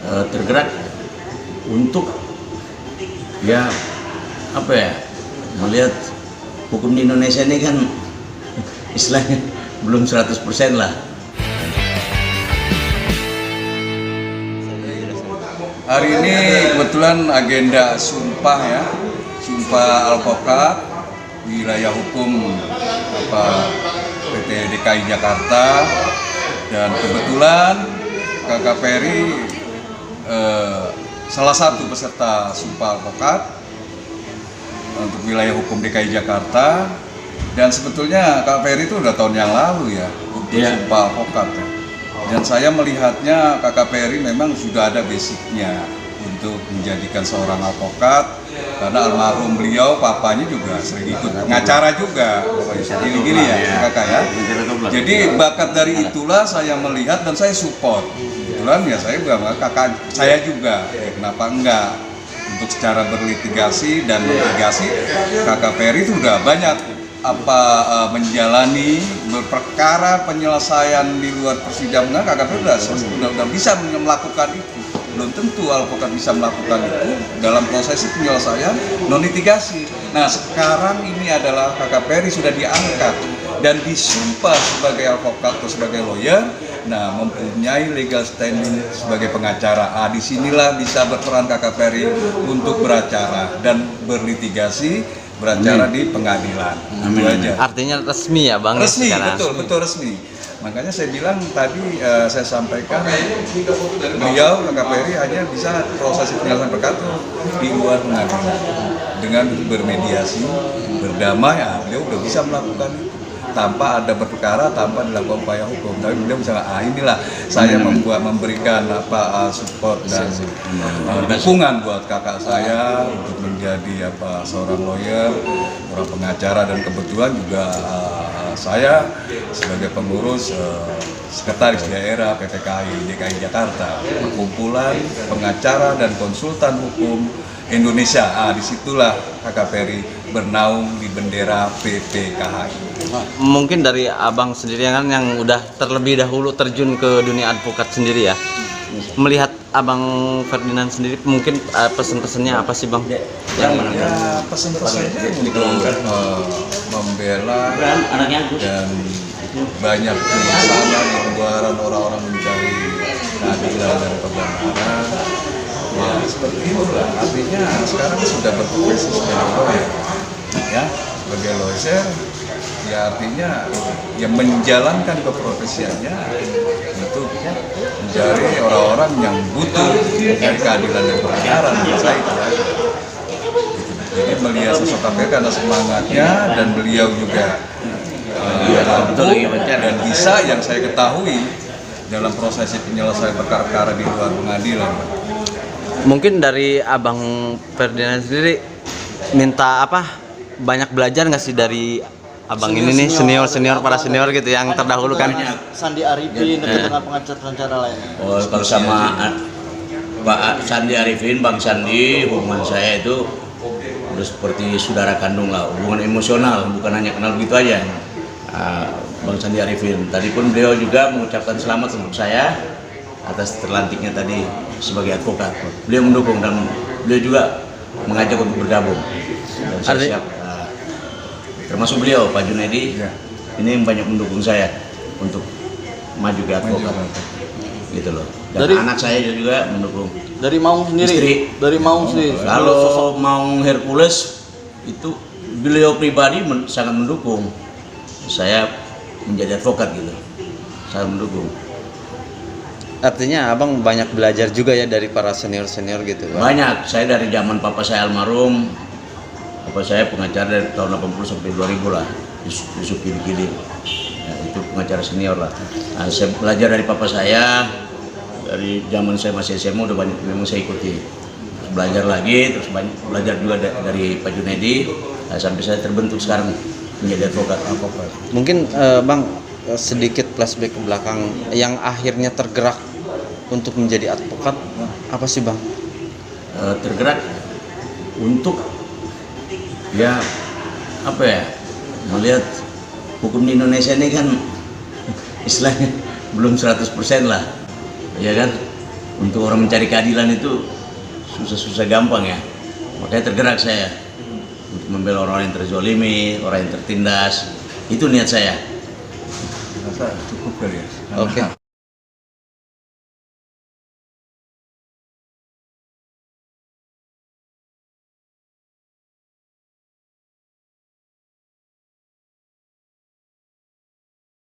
tergerak untuk ya apa ya, melihat hukum di Indonesia ini kan istilahnya belum 100% lah. Hari ini kebetulan agenda sumpah ya, sumpah alpokat wilayah hukum PT DKI Jakarta, dan kebetulan Kakak Peri salah satu peserta sumpah alpokat untuk wilayah hukum DKI Jakarta. Dan sebetulnya Kak Peri itu udah tahun yang lalu ya untuk sumpah alpokat ya. Dan saya melihatnya Kakak Peri memang sudah ada basicnya untuk menjadikan seorang alpokat, karena almarhum beliau papanya juga sering ikut pengacara juga gini-gini ya kakak ya. Jadi bakat dari itulah saya melihat dan saya support. Kebetulan ya saya bilang kakak saya juga, kenapa enggak, untuk secara berlitigasi dan litigasi Kakak Peri itu udah banyak menjalani berperkara penyelesaian di luar persidangan. Kakak Peri udah bisa melakukan itu. Belum tentu alpokat bisa melakukan itu dalam proses penyelesaian non litigasi. Nah sekarang ini adalah Kakak Peri sudah diangkat dan disumpah sebagai alpokat atau sebagai lawyer. Nah, mempunyai legal standing sebagai pengacara. Disinilah bisa berperan Kakak Peri untuk beracara dan berlitigasi, beracara di pengadilan. Itu aja. Artinya resmi ya Bang? Resmi, betul resmi. Makanya saya bilang tadi, saya sampaikan beliau Kakak Peri hanya bisa proses penyelesaian perkara di luar pengadilan dengan bermediasi, berdamai. Beliau udah bisa melakukan itu tanpa ada berperkara, tanpa dilakukan upaya hukum. Tapi beliau bisa, inilah saya memberikan support dan dukungan buat kakak saya untuk menjadi seorang lawyer, orang pengacara, dan kebetulan juga saya sebagai pengurus sekretaris daerah PPKI DKI Jakarta, perkumpulan pengacara dan konsultan hukum Indonesia. Disitulah Kakak Peri bernaung di bendera PPKI. Mungkin dari abang sendiri kan yang udah terlebih dahulu terjun ke dunia advokat sendiri ya, melihat abang Ferdinand sendiri mungkin pesan-pesannya apa sih bang? Ya pesan-pesannya untuk membela dan banyak penyelesaian di luaran orang-orang mencari keadilan dan kebenaran. Ya seperti itulah, artinya sekarang sudah berprofesi sebagai lawyer ya, sebagai lawyer ya, artinya yang menjalankan keprofesiannya untuk mencari orang-orang yang butuh mencari keadilan dan kebenaran. Saya itu jadi melihat sosok KPK karena semangatnya, dan beliau juga dan bisa yang saya ketahui dalam proses penyelesaian perkara-perkara di luar pengadilan. Mungkin dari abang Ferdinand sendiri minta banyak belajar nggak sih dari abang ini nih, senior para senior gitu yang terdahulu kan? Sandi Arifin dengan pengacara lainnya. Oh, kalau sama Pak Sandi Arifin, Bang Sandi, hubungan saya itu udah seperti saudara kandung lah, hubungan emosional, bukan hanya kenal gitu aja. Bang Sandi Arifin, tadi pun beliau juga mengucapkan selamat untuk saya atas terlantiknya tadi sebagai advokat. Beliau mendukung dan beliau juga mengajak untuk bergabung. Dan saya siap. Termasuk beliau, Pak Junedi, ini yang banyak mendukung saya untuk maju ke advokat, gitu loh. Dan dari anak saya juga mendukung. Dari Maung sendiri? Istri. Dari Maung sendiri? Kalau Maung Hercules itu beliau pribadi sangat mendukung saya menjadi advokat gitu, sangat mendukung. Artinya abang banyak belajar juga ya dari para senior-senior gitu Bang? Banyak, saya dari zaman papa saya almarhum. Papa saya pengacara dari tahun 80 sampai 2000 lah, Yusuf Giling. Ya, itu pengacara senior lah. Nah, saya belajar dari papa saya, dari zaman saya masih SMA udah banyak memang saya ikuti. Terus belajar lagi, terus banyak belajar juga dari Pak Junedi, sampai saya terbentuk sekarang menjadi advokat. Mungkin bang sedikit flashback ke belakang, yang akhirnya tergerak untuk menjadi advokat apa sih bang? Tergerak untuk ya melihat hukum di Indonesia ini kan istilahnya belum 100% lah, ya kan. untuk orang mencari keadilan itu susah-susah gampang ya. Makanya tergerak saya untuk membela orang yang terzolimi, orang yang tertindas. Itu niat saya. Rasa cukup kali ya. Oke.